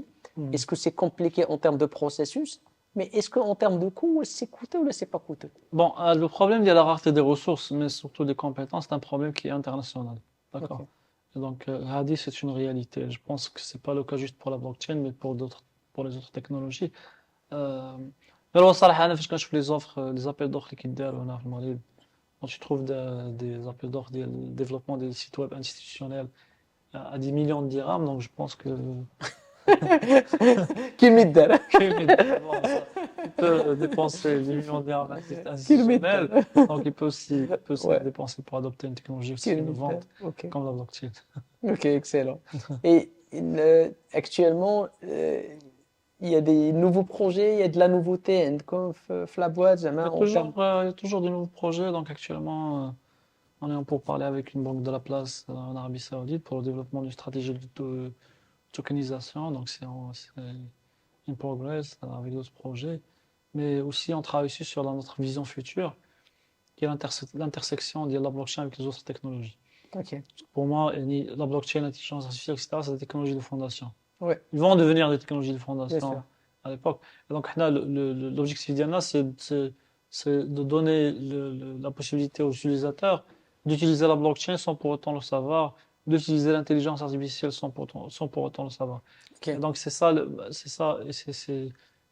Est-ce que c'est compliqué en termes de processus? Mais est-ce qu'en termes de coût, c'est coûteux ou c'est pas coûteux? Bon, le problème de la rareté des ressources, mais surtout des compétences, c'est un problème qui est international. D'accord. Okay. Et donc, Hadi, c'est une réalité. Je pense que c'est pas le cas juste pour la blockchain, mais pour les autres technologies. Mais alors, صراحة, أنا فاش كنشوف les offres, les appels d'offres اللي كيداروا هنا في المغرب, quand tu trouves des appels d'offres de développement des sites web institutionnels à 10 millions de dirhams, donc je pense que Qui m'aide? il peut dépenser 10 millions de dirhams à un site institutionnel, donc il peut aussi Ouais. dépenser pour adopter une technologie aussi Qui innovante Ok. comme la blockchain. Ok, excellent. Et actuellement, il y a des nouveaux projets, il y a de la nouveauté, comme la boîte, Il y jamais a en toujours, termes. il y a toujours de nouveaux projets, donc actuellement, on est en pourparlers avec une banque de la place en Arabie Saoudite pour le développement d'une stratégie tokenisation, donc c'est in progress avec d'autres projets. Mais aussi, on travaille aussi sur notre vision future, qui est l'intersection de la blockchain avec les autres technologies. Ok. Pour moi, la blockchain, l'intelligence artificielle, etc., c'est des technologies de fondation. Ouais, Ils vont devenir des technologies de bien fondation sûr. à l'époque. Et donc, l'objectif d'IANA, c'est de donner la possibilité aux utilisateurs d'utiliser la blockchain sans pour autant le savoir, d'utiliser l'intelligence artificielle sans pour autant le savoir. Et Ok, donc, c'est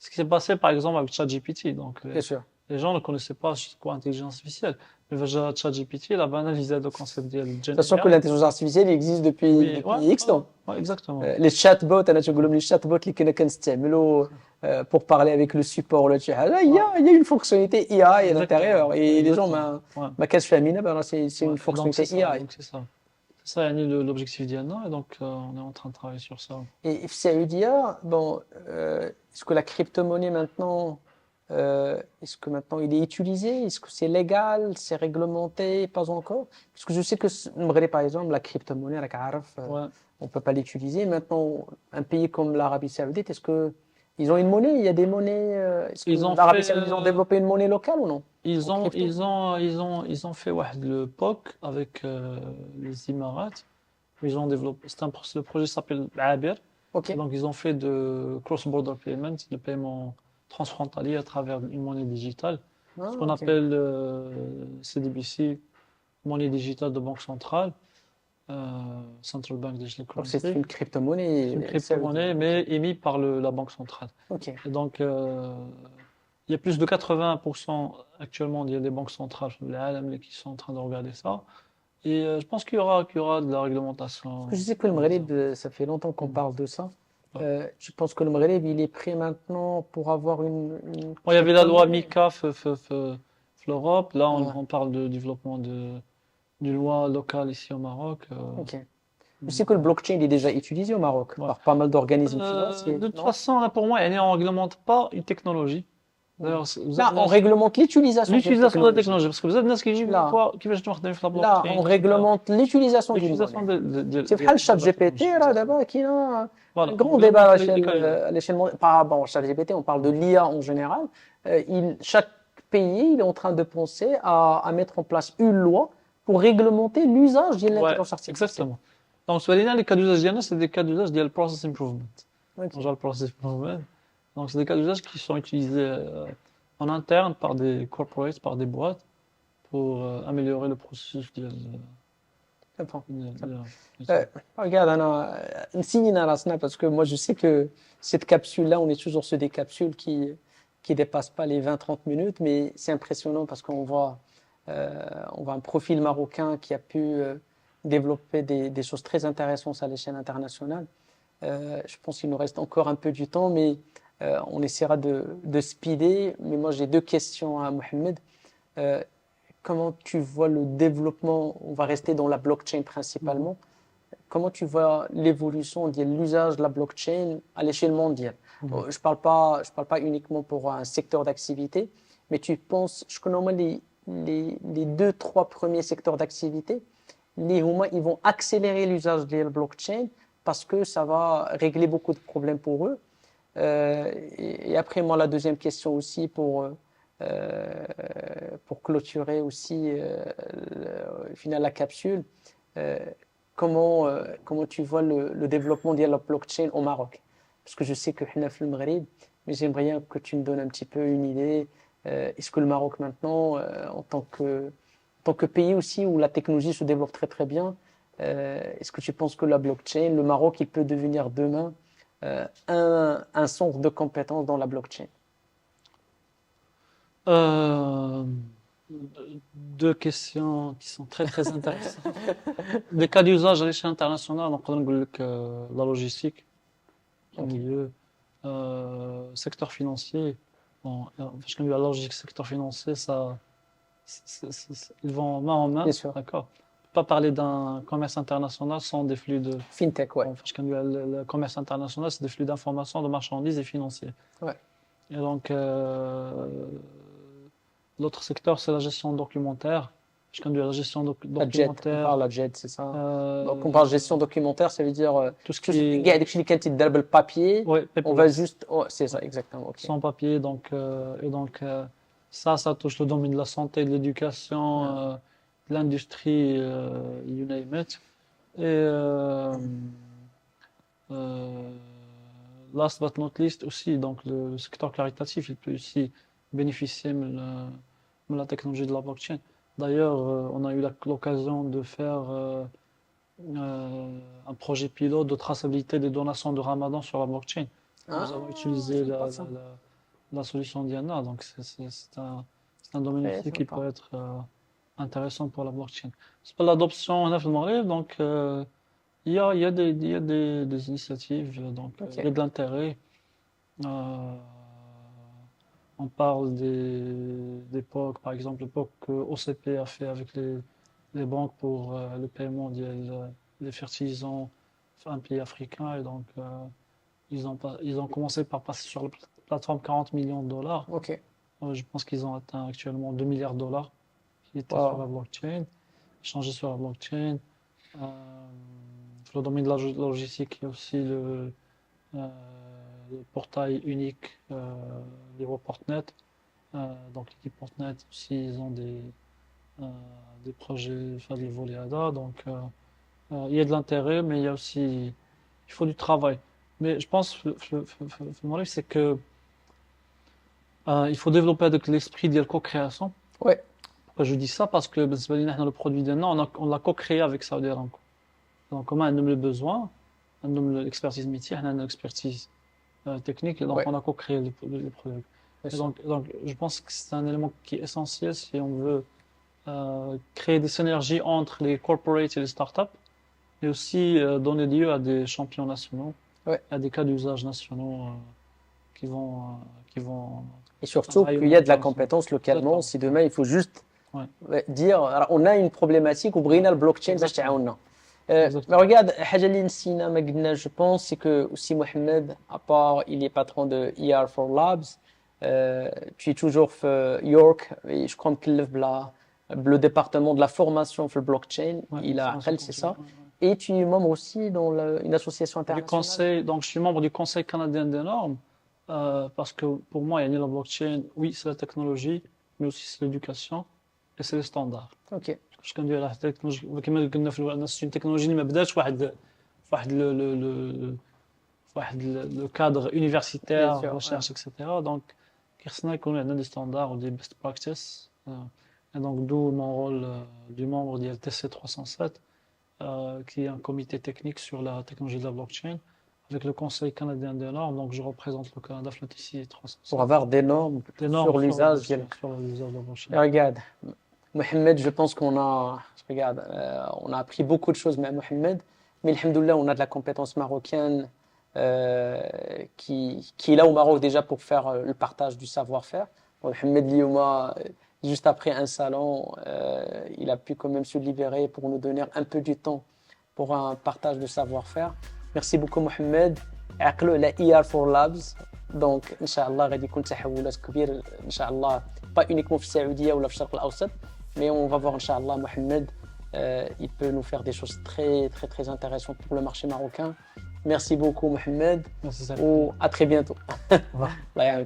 ce qui s'est passé, par exemple, avec ChatGPT. Donc, bien sûr. les gens ne connaissaient pas quoi intelligence artificielle. Mais via ChatGPT, il a banalisé le concept de Gen Sachant que AI. l'intelligence artificielle existe Oui, depuis ouais, X temps. ouais, exactement. Les chatbots, أنا تقول لهم les chatbots اللي كنا كنستعملوا pour parler avec le support ولا شي حاجة, Ouais, il y a une fonctionnalité AI à exactement. l'intérieur et les gens Exactement. Ouais, ما كانش فاهمينها, ben c'est ouais. une Et donc, c'est fonctionnalité ça. AI. Donc, c'est ça. C'est ça, Yanni, l'objectif d'IANA. Et donc, on est en train de travailler sur ça. Et FCAUDIA, bon, est-ce que la crypto-monnaie maintenant, est-ce que maintenant il est utilisé? Est-ce que c'est légal? C'est réglementé? Pas encore? Parce que je sais que le Maghreb, par exemple, la crypto-monnaie, la caraf, Ouais. on peut pas l'utiliser. Maintenant, un pays comme l'Arabie Saoudite, est-ce que ils ont une monnaie? Il y a des monnaies. Est-ce que Ils ont l'Arabie fait, Saoudite, ils ont développé une monnaie locale ou non? En crypto? ils ont fait ouais, le POC avec les Émirats. Ils ont développé, le projet s'appelle Abir. Ok. Et donc, ils ont fait de cross-border payment, le paiement transfrontalier à travers une monnaie digitale. Ah, Ce qu'on ok. appelle CDBC, monnaie digitale de banque centrale, Central Bank Digital Donc c'est Currency. une C'est une crypto-monnaie saoudienne. crypto-monnaie, Ok. mais émise par la banque centrale. Ok. Et donc, il y a plus de 80% actuellement, il y a des banques centrales de l'ALM qui sont en train de regarder ça. Et je pense qu'il y aura de la Parce que je réglementation sais que le dans les Maghreb, années. ça fait longtemps qu'on Mm. parle de ça. Ouais. Je pense que le Maghreb, il est prêt maintenant pour avoir une Bon, il y avait la loi crypto-monnaie. MiCA, l'Europe. Là, Ah, on parle de développement d'une loi locale ici au Maroc. ok. Je sais que le blockchain il est déjà utilisé au Maroc Ouais. par pas mal d'organismes financiers, De toute non? façon, là, pour moi, on ne réglemente pas une technologie. Mhm. D'ailleurs, Là, on réglemente l'utilisation d'une l'utilisation de la technologie. technologie. Parce que vous avez des gens qui disent, Là, quoi, qui va faire la là, blockchain, on etc. réglemente l'utilisation d'une L'utilisation monnaie. C'est le de la ChatGPT, technologie, là, exactement. d'abord, qui a un Voilà, on grand débat réglemente les cas d'usage. à l'échelle mondiale. Pas, bon, ChatGPT, on parle de l'IA en général. Chaque pays, il est en train de penser à mettre en place une loi pour réglementer l'usage de Ouais, l'intelligence artificielle. exactement. Donc, soit les cas d'usage d'IA, c'est des cas d'usage de process improvement. Ok. Genre le process improvement. Donc, c'est des cas d'usage qui sont utilisés en interne par des corporates, par des boîtes, pour améliorer le processus Attends. de- Euh, regarde, Anna, signe dans la snap parce que moi je sais que cette capsule-là, on est toujours sur des capsules qui dépassent pas les 20-30 minutes, mais c'est impressionnant parce on voit un profil marocain qui a pu développer des choses très intéressantes à l'échelle internationale. Je pense qu'il nous reste encore un peu du temps, mais on essaiera de speeder. Mais moi j'ai deux questions à Mohamed. Euh, Comment tu vois le développement? On va rester dans la blockchain Mhm. principalement. Comment tu vois l'évolution de l'usage de la blockchain à l'échelle mondiale? Mhm. Je parle pas uniquement pour un secteur d'activité, mais tu penses, je connais les deux, trois premiers secteurs d'activité, les humains, ils vont accélérer l'usage de la blockchain parce que ça va régler beaucoup de problèmes pour eux. Et après, moi, la deuxième question aussi pour clôturer aussi final la capsule. Euh, comment tu vois le développement de la blockchain au Maroc? Parce que je sais que nous sommes le Maghreb, mais j'aimerais bien que tu me donnes un petit peu une idée. Est-ce que le Maroc maintenant, en tant que pays aussi où la technologie se développe très très bien, est-ce que tu penses que la blockchain, le Maroc, il peut devenir demain un centre de compétences dans la blockchain? Euh, deux questions qui sont très très intéressantes. Des cas d'usage à l'échelle internationale, donc on a la logistique, au Ok, milieu, secteur financier. Bon, parce que la logique secteur financier, ça, ils vont main en bien main, sûr. d'accord? On peut pas parler d'un commerce international sans des flux de. FinTech, ouais. Bon, parce que le commerce international, c'est des flux d'informations, de marchandises et financiers. Ouais. Et donc, l'autre secteur, c'est la gestion documentaire. Je conduis la gestion La JET, on documentaire. parle la JET, c'est ça. Donc on euh, parle de gestion documentaire, ça veut dire tout ce qui est قاعد داكشي اللي كان تيدار بالبابي ouais, on va paperless, juste c'est ça exactement. OK. sans papier. Donc, ça touche le domaine de la santé, de l'éducation, de l'industrie, you name it. Et euh, last but not least aussi, donc le secteur caritatif, il peut aussi bénéficier de la technologie de la blockchain. D'ailleurs, on a eu l'occasion de faire un projet pilote de traçabilité des donations de Ramadan sur la blockchain. Nous avons utilisé la solution Diana, donc c'est un domaine Ouais, aussi sympa. qui peut être intéressant pour la blockchain. C'est pas l'adoption en Afrique, donc il y a des initiatives, donc Ok. il y a de l'intérêt. Euh, on parle des POC, par exemple, le POC que OCP a fait avec les banques pour le paiement des fertilisants un pays africain. Et donc, ils ont commencé par passer sur la plateforme 40 millions de dollars. OK. Je pense qu'ils ont atteint actuellement 2 milliards de dollars qui étaient Wow. sur la blockchain, échangés sur la blockchain. Dans le domaine de la logistique, il y a aussi le portail unique, les Portnet. Donc l'équipe Portnet aussi, ils ont des projets, enfin des volets ADA. Donc il y a de l'intérêt, mais il y a aussi, il faut du travail. Mais je pense, c'est que il faut développer avec l'esprit de la co-création. Ouais. Pourquoi je dis ça? Parce que le produit d'un on l'a co-créé avec Saudi Aramco. Donc, comment on nomme le besoin, on nomme l'expertise métier, on a l'expertise technique, et donc Ouais. on a co-créé les produits. C'est Et ça. donc, je pense que c'est un élément qui est essentiel si on veut créer des synergies entre les corporates et les startups, et aussi donner lieu à des champions nationaux, Ouais. à des cas d'usage nationaux qui vont Et surtout qu'il y a de la compétence localement. Si demain, il faut juste dire, alors, on a une problématique où Brina le blockchain باش تعاوننا. Mais regarde, حاجة اللي نسينا ما قلناش, je pense, c'est que aussi Mohamed, à part, il est patron de ER4 Labs, tu es toujours York, et je crois مكلف le département de la formation في le blockchain, il a c'est ça. Et tu es membre aussi dans une association internationale. Donc je suis membre du Conseil canadien des normes, parce que pour moi, il y a la blockchain, oui, c'est la technologie, mais aussi c'est l'éducation et c'est les standards. Ok. Je conduis la technologie, كما قلنا في الأول، c'est une technologie اللي ما بداتش واحد le cadre universitaire, recherche, etc. Donc خصنا يكون عندنا des standards ou des best practices. Et donc d'où mon rôle du membre de TC 307, qui est un comité technique sur la technologie de la blockchain, avec le Conseil canadien des normes. Donc, je représente le Canada sur le TC 307. Pour avoir des normes sur l'usage de la blockchain. Regarde, Mohamed, je pense qu'on a, on a appris beaucoup de choses, mais Mohamed, mais alhamdoulilah, on a de la compétence marocaine qui est là au Maroc déjà pour faire le partage du savoir-faire. Mohamed Liouma, juste après un salon, il a pu quand même se libérer pour nous donner un peu du temps pour un partage de savoir-faire. Merci beaucoup Mohamed. عقلوا على ER4 Labs. Donc ان شاء الله غادي يكون تحولات كبير ان شاء الله, pas uniquement في السعوديه ولا في الشرق الاوسط, mais on va voir ان شاء الله Mohamed, il peut nous faire des choses très intéressantes pour le marché marocain. Merci beaucoup Mohamed. Merci, ou à très bientôt. Allah